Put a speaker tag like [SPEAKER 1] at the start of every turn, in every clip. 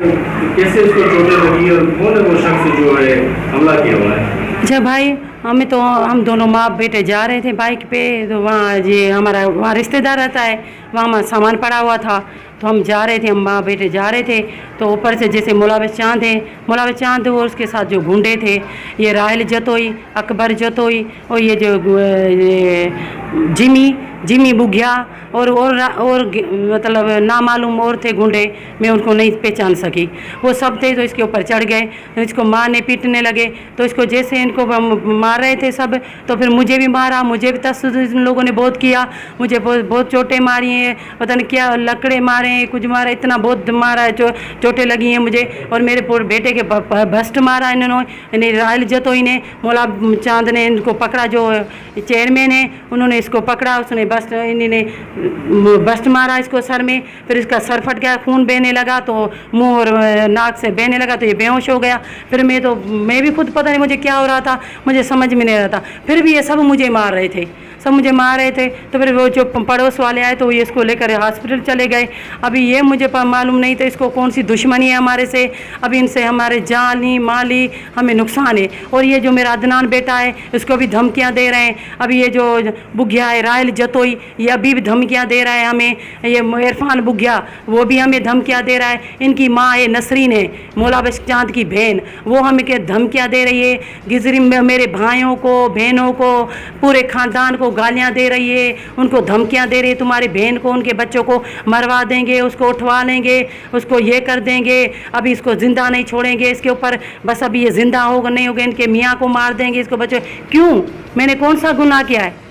[SPEAKER 1] कैसे उसको चोटें लगी और कौन है वो शख्स जो है हमला किया हुआ है?
[SPEAKER 2] अच्छा भाई, हम दोनों माँ बेटे जा रहे थे बाइक पे, तो वहाँ ये हमारा वहाँ रिश्तेदार रहता है, वहाँ हमारा सामान पड़ा हुआ था, तो हम जा रहे थे, हम माँ बेटे जा रहे थे। तो ऊपर से जैसे मुलाविस चांद है, मुलाविस चांद और उसके साथ जो गुंडे थे, ये राहिल जतोई, अकबर जतोई और ये जो जिमी बुघिया और मतलब नामालूम और थे गुंडे, मैं उनको नहीं पहचान सकी, वो सब थे। तो इसके ऊपर चढ़ गए, तो इसको मारने पीटने लगे। तो इसको जैसे इनको मार रहे थे सब, तो फिर मुझे भी मारा, मुझे भी तशद्दुद इन लोगों ने बहुत किया, मुझे बहुत चोटें मारी हैं, पता नहीं क्या लकड़े मारे हैं, कुछ मारा, इतना बहुत मारा है, चोटें लगी हैं मुझे। और मेरे पूरे बेटे के भस्ट मारा इन्होंने, राहिल जतोई ने, मौला चांद ने इनको पकड़ा, जो चेयरमैन है उन्होंने इसको पकड़ा, उसने बस्ट इन्होंने बस्ट मारा इसको सर में, फिर इसका सर फट गया, खून बहने लगा, तो मुंह और नाक से बहने लगा, तो ये बेहोश हो गया। फिर मैं भी खुद पता नहीं मुझे क्या हो रहा था, मुझे समझ में नहीं रहा था। फिर भी ये सब मुझे मार रहे थे, सब मुझे मार रहे थे। तो फिर वो जो पड़ोस वाले आए, तो ये इसको लेकर हॉस्पिटल चले गए। अभी ये मुझे मालूम नहीं था इसको कौन सी दुश्मनी है हमारे से, अभी इनसे हमारे जानी माली हमें नुकसान है। और ये जो मेरा अदनान बेटा है, इसको भी धमकियां दे रहे हैं। अभी ये जो बुघिया है राहिल जतोई, ये अभी भी धमकियां दे रहा है हमें। ये इरफान बुघिया, वो भी हमें धमकियां दे रहा है। इनकी माँ है नसरीन है, मुलाविस चांद की बहन, वो हमें के धमकियां दे रही है। गिजरी मेरे भाइयों को, बहनों को, पूरे ख़ानदान को गालियां दे रही है, उनको धमकियां दे रही है, तुम्हारी बहन को, उनके बच्चों को मरवा देंगे, उसको उठवा लेंगे, उसको ये कर देंगे, अभी इसको ज़िंदा नहीं छोड़ेंगे इसके ऊपर, बस अभी ये ज़िंदा होगा नहीं होगा, इनके मियाँ को मार देंगे, इसको बच्चों। क्यों? मैंने कौन सा गुनाह किया है?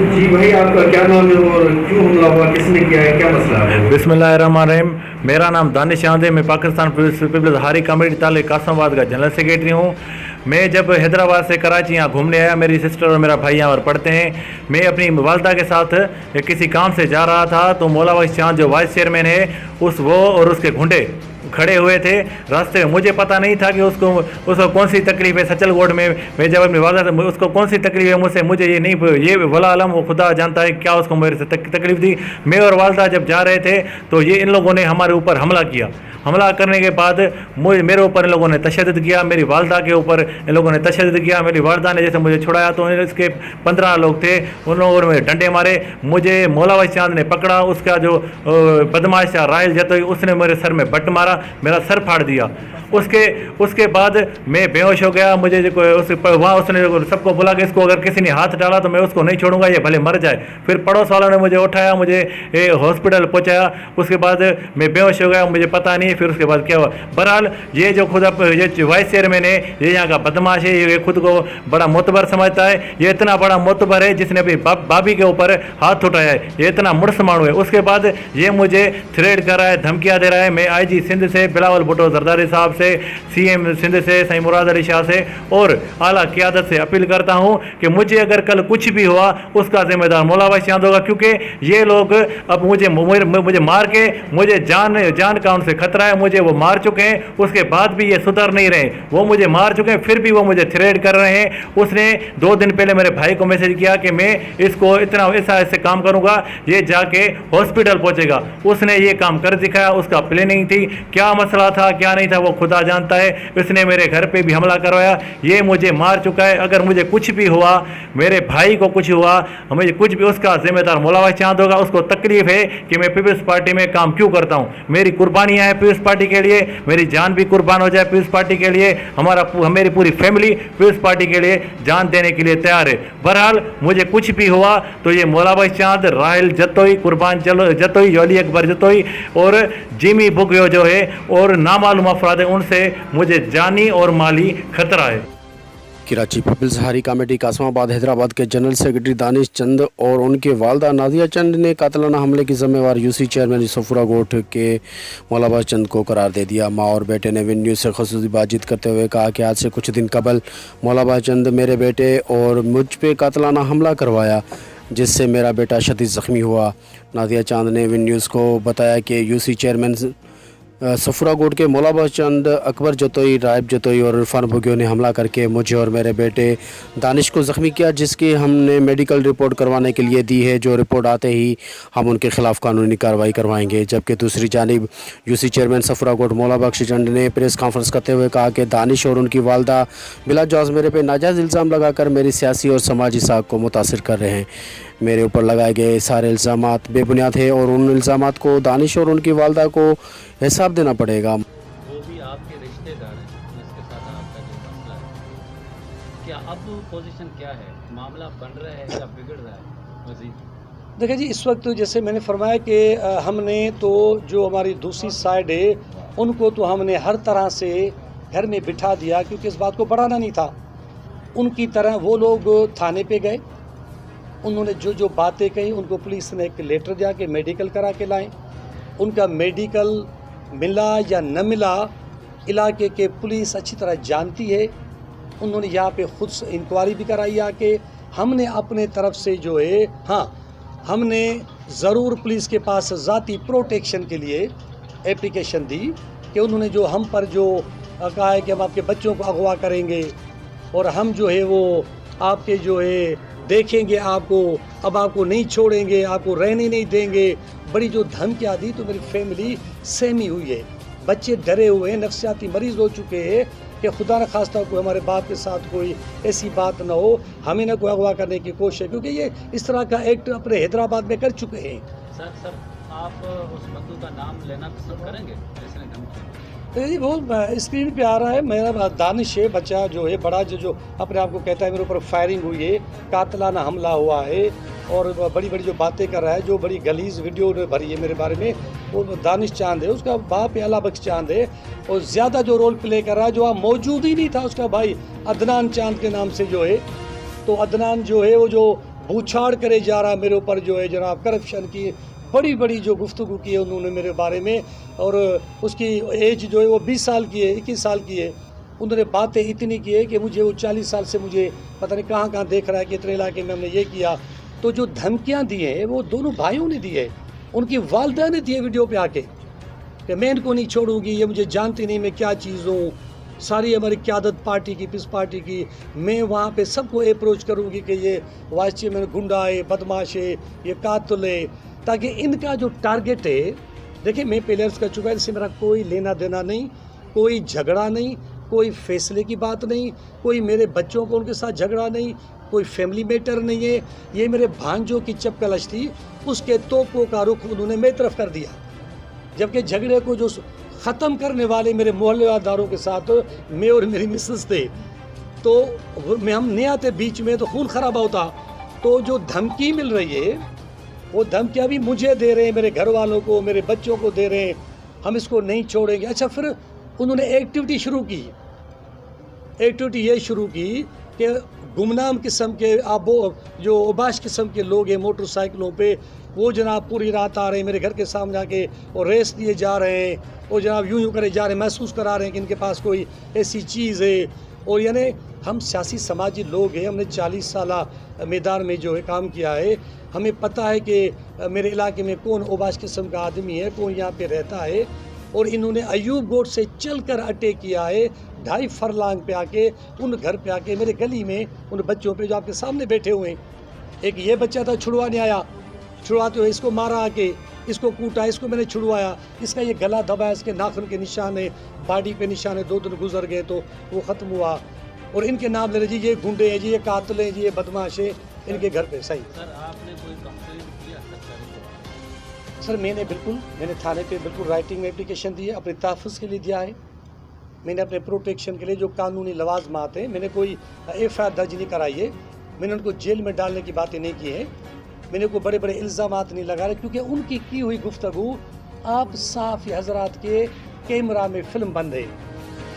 [SPEAKER 1] जी भाई, आपका क्या नाम है और क्यों हमला हुआ, किसने किया है, क्या मसला है?
[SPEAKER 3] बिस्मिल्लाहिर्रहमानिर्रहीम। मेरा नाम दानिश चांद है, मैं पाकिस्तान पीपल्स हारी कमेटी तालिक कासमाबाद का जनरल सेक्रेटरी हूँ। मैं जब हैदराबाद से कराची यहाँ घूमने आया, मेरी सिस्टर और मेरा भाई यहाँ पर पढ़ते हैं, मैं अपनी वालदा के साथ किसी काम से जा रहा था, तो मुलाविस चांद जो वाइस चेयरमैन है, वो और उसके गुंडे खड़े हुए थे रास्ते में। मुझे पता नहीं था कि उसको कौन सी तकलीफ़ है। सचलगोड में मैं जब अपनी वालदा उसको कौन सी तकलीफ़ है मुझसे, मुझे ये नहीं, ये वला आलम वो खुदा जानता है क्या उसको मेरे से तकलीफ़ थी। मैं और वालदा जब जा रहे थे, तो ये इन लोगों ने हमारे ऊपर हमला किया। हमला करने के बाद मेरे ऊपर इन लोगों ने तशद्दुद किया, मेरी वालदा के ऊपर इन लोगों ने तशद्दुद किया। मेरी वालदा ने जैसे मुझे छुड़ाया, तो इसके 15 लोग थे, उन लोगों ने डंडे मारे। मुझे मुलाविस चांद ने पकड़ा, उसका जो बदमाश था राहिल जतोई, उसने मेरे सर में बट मारा, मेरा सर फाड़ दिया। उसके बाद मैं बेहोश हो गया। मुझे वहाँ उसने सबको बोला कि इसको अगर किसी ने हाथ डाला तो मैं उसको नहीं छोड़ूंगा, ये भले मर जाए। फिर पड़ोस वालों ने मुझे उठाया, मुझे हॉस्पिटल पहुँचाया। उसके बाद मैं बेहोश हो गया, मुझे पता नहीं फिर उसके बाद क्या हुआ। बहरहाल ये जो ये वाइस चेयरमैन है, ये यहाँ का बदमाश है, ये खुद को बड़ा मोतबर समझता है। ये इतना बड़ा मोतबर है जिसने अपनी भाभी के ऊपर हाथ उठाया है, ये इतना मुड़स मानू है। उसके बाद ये मुझे थ्रेड कर रहा है, धमकियाँ दे रहा है। मैं IG सिंध से बिलावल भुट्टो जरदारी साहब से, CM सिंध से सही मुराद अली शाह से और आला क़यादत से अपील करता हूँ कि मुझे अगर कल कुछ भी हुआ, उसका जिम्मेदार मुलाविस चांद होगा, क्योंकि ये लोग अब मुझे मार के, मुझे जान का उनसे खतरा है, मुझे वो मार चुके हैं। उसके बाद भी ये सुधर नहीं रहे, वो मुझे मार चुके हैं, फिर भी वो मुझे थ्रेड कर रहे हैं। उसने 2 दिन पहले मेरे भाई को मैसेज किया कि मैं इसको इतना ऐसे काम करूँगा, ये जाके हॉस्पिटल पहुँचेगा। उसने ये काम कर दिखाया, उसका प्लानिंग थी। क्या मसला था क्या नहीं था वो खुदा जानता है। इसने मेरे घर पे भी हमला करवाया, ये मुझे मार चुका है। अगर मुझे कुछ भी हुआ, मेरे भाई को कुछ हुआ, मुझे कुछ भी, उसका जिम्मेदार मुलाविस चांद होगा। उसको तकलीफ है कि मैं पीपल्स पार्टी में काम क्यों करता हूँ। मेरी कुर्बानियाँ हैं पीपल्स पार्टी के लिए, मेरी जान भी कुर्बान हो जाए पीपल्स पार्टी के लिए, मेरी पूरी फैमिली पीपल्स पार्टी के लिए जान देने के लिए तैयार है। बहरहाल मुझे कुछ भी हुआ तो ये मुलाविस चांद, राहिल जतोई, कुर्बान जतोई, अली अकबर जतोई और जिमी बुघिया जो है और नामालूम अफराद है, उनसे मुझे जानी और माली खतरा है।
[SPEAKER 4] कराची पीपल्स हारी कमेटी कासमाबाद हैदराबाद के जनरल सेक्रेटरी दानिश चंद और उनके वालदा नादिया चंद ने कातलाना हमले की जिम्मेवार UC चेयरमैन यूसुफपुरा गोठ के मुलाविस चंद को करार दे दिया। माँ और बेटे ने विन न्यूज़ से ख़ुसूसी बातचीत करते हुए कहा कि आज से कुछ दिन कबल मुलाविस चंद मेरे बेटे और मुझ पे कातलाना हमला करवाया, जिससे मेरा बेटा शदीद ज़ख्मी हुआ। नादिया चांद ने विन न्यूज़ को बताया कि UC चेयरमैन सफुरा कोट के मौलाबा चंद, अकबर जतोई, राइब जतोई और इरफान भुगियो ने हमला करके मुझे और मेरे बेटे दानिश को ज़ख्मी किया, जिसकी हमने मेडिकल रिपोर्ट करवाने के लिए दी है। जो रिपोर्ट आते ही हम उनके खिलाफ कानूनी कार्रवाई करवाएंगे। जबकि दूसरी जानिब यूसी चेयरमैन सफुरा कोट मौला बख्श चंद ने प्रेस कॉन्फ्रेंस करते हुए कहा कि दानिश और उनकी वालदा बिला जवाज़ मेरे पे नाजायज़ इल्ज़ाम लगाकर मेरी सियासी और समाजी साख को मुतासिर कर रहे हैं। मेरे ऊपर लगाए गए सारे इल्ज़ामात बेबुनियाद है और उन इल्ज़ामात को दानिश और उनकी वालदा को हिसाब देना पड़ेगा।
[SPEAKER 5] वो भी आपके रिश्तेदार हैं जिसके साथ आपका जो मसला है, क्या अब पोजीशन क्या है, मामला बन रहा है या बिगड़ रहा है मज़ीद?
[SPEAKER 6] देखिए जी, इस वक्त जैसे मैंने फरमाया कि हमने तो जो हमारी दूसरी साइड है उनको तो हमने हर तरह से घर में बिठा दिया, क्योंकि इस बात को बढ़ाना नहीं था। उनकी तरह वो लोग थाने पे गए, उन्होंने जो जो बातें कही उनको पुलिस ने एक लेटर दिया कि मेडिकल करा के लाएं। उनका मेडिकल मिला या न मिला, इलाके के पुलिस अच्छी तरह जानती है। उन्होंने यहाँ पे खुद से इंक्वायरी भी कराई आके। हमने अपने तरफ से जो है, हाँ, हमने ज़रूर पुलिस के पास ज़ाती प्रोटेक्शन के लिए एप्लीकेशन दी कि उन्होंने जो हम पर जो कहा है कि हम आपके बच्चों को अगवा करेंगे और हम जो है वो आपके जो है देखेंगे आपको, अब आपको नहीं छोड़ेंगे, आपको रहने नहीं देंगे, बड़ी जो धमकियाँ दी, तो मेरी फैमिली सहमी हुई है। बच्चे डरे हुए हैं, नफ्सियाती मरीज़ हो चुके हैं कि खुदा न खास्ता कोई हमारे बाप के साथ कोई ऐसी बात ना हो, हमें ना कोई अगवा करने की कोशिश, क्योंकि ये इस तरह का एक्ट अपने हैदराबाद में कर चुके हैं।
[SPEAKER 5] सर आप उस बंदू का नाम लेना पसंद करेंगे जिसने धमकी?
[SPEAKER 6] जी वो स्क्रीन पे आ रहा है, मेरा दानिश है, बच्चा जो है बड़ा जो अपने आप को कहता है मेरे ऊपर फायरिंग हुई है, कातलाना हमला हुआ है और बड़ी बड़ी जो बातें कर रहा है, जो बड़ी गलीज वीडियो भरी है मेरे बारे में, वो दानिश चांद है। उसका बाप अला बख्श चांद है और ज़्यादा जो रोल प्ले कर रहा है, जो आप मौजूद ही नहीं था, उसका भाई अदनान चांद के नाम से जो है, तो अदनान जो है वो जो बूछाड़ करे जा रहा है मेरे ऊपर, जो है जनाब करप्शन की बड़ी बड़ी जो गुफ्तगू की है उन्होंने मेरे बारे में, और उसकी एज जो है वो 20 साल की है, 21 साल की है। उन्होंने बातें इतनी की है कि मुझे वो 40 साल से मुझे पता नहीं कहाँ कहाँ देख रहा है कि इतने इलाके में हमने ये किया। तो जो धमकियाँ दी हैं वो दोनों भाइयों ने दी है, उनकी वालदा ने दी है वीडियो पे आके कि मैं इनको नहीं छोड़ूंगी, ये मुझे जानती नहीं मैं क्या चीज़ हूँ, सारी हमारी क़यादत पार्टी की, पिस पार्टी की, मैं वहाँ पे सबको अप्रोच करूँगी कि ये वाइस चेयरमैन गुंडा है, बदमाश है, ये कातिल है, ताकि इनका जो टारगेट है, देखिए मैं पहले अर्ज़ कर चुका है, इससे मेरा कोई लेना देना नहीं, कोई झगड़ा नहीं, कोई फैसले की बात नहीं, कोई मेरे बच्चों को उनके साथ झगड़ा नहीं, कोई फैमिली मैटर नहीं है। ये मेरे भांजों की चपकलश थी, उसके तोपों का रुख उन्होंने मेरी तरफ कर दिया, जबकि झगड़े को जो ख़त्म करने वाले मेरे मोहल्लेदारों के साथ मैं और मेरी मिसेस थे, तो मैं हम नहीं आते बीच में तो खून खराबा होता। तो जो धमकी मिल रही है वो धमकियाँ भी मुझे दे रहे हैं, मेरे घर वालों को, मेरे बच्चों को दे रहे हैं, हम इसको नहीं छोड़ेंगे। अच्छा, फिर उन्होंने एक्टिविटी शुरू की, एक्टिविटी ये शुरू की कि गुमनाम किस्म के आप जो उबाश किस्म के लोग हैं मोटरसाइकिलों पे, वो जनाब पूरी रात आ रहे हैं मेरे घर के सामने आके और रेस दिए जा रहे हैं, और जनाब यूं करे जा रहे हैं, महसूस करा रहे हैं कि इनके पास कोई ऐसी चीज़ है। और यानी हम सियासी समाजी लोग हैं, हमने 40 साल मैदान में जो है काम किया है, हमें पता है कि मेरे इलाके में कौन उबाश किस्म का आदमी है, कौन यहाँ पे रहता है। और इन्होंने अयूब गोट से चलकर अटैक किया है, 2.5 फरलांग पे आके, उन घर पे आके, मेरे गली में उन बच्चों पे जो आपके सामने बैठे हुए हैं। एक ये बच्चा था, छुड़वाने आया, छुड़वाते हुए इसको मारा आके, इसको कूटा, इसको मैंने छुड़वाया, इसका ये गला दबाया, इसके नाखून के निशान है, बॉडी पे निशान है, 2 दिन गुजर गए तो वो ख़त्म हुआ। और इनके नाम ले रहे जी, ये गुंडे हैं जी, ये कातिल हैं जी, ये बदमाश है, इनके घर पे। सही
[SPEAKER 5] सर, आपने कोई कंप्लेंट किया सरकारी?
[SPEAKER 6] सर मैंने थाने पे बिल्कुल राइटिंग में एप्लीकेशन दी है, अपने तहफ़्फ़ुज़ के लिए दिया है, मैंने अपने प्रोटेक्शन के लिए जो कानूनी लवाजमात हैं, मैंने कोई एफ़आईआर दर्ज नहीं कराई है, मैंने उनको जेल में डालने की बातें नहीं की है, मैंने कोई बड़े बड़े इल्ज़ामात नहीं लगा रहे, क्योंकि उनकी की हुई गुफ्तगू आप सहाफ़ी हज़रात के कैमरा में फ़िल्म बन रही,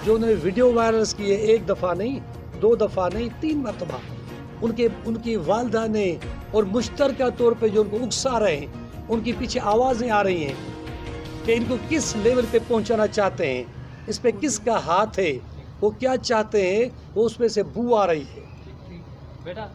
[SPEAKER 6] जो उन्होंने वीडियो वायरल्स किए 1 दफ़ा नहीं, 2 दफ़ा नहीं, 3 मरतबा उनकी वालदा ने, और मुश्तरका तौर पे जो उनको उकसा रहे हैं, उनकी पीछे आवाज़ें आ रही हैं कि इनको किस लेवल पे पहुंचाना चाहते हैं, इस पे किसका हाथ है, वो क्या चाहते हैं, वो उसमें से बू आ रही है।
[SPEAKER 5] बेटा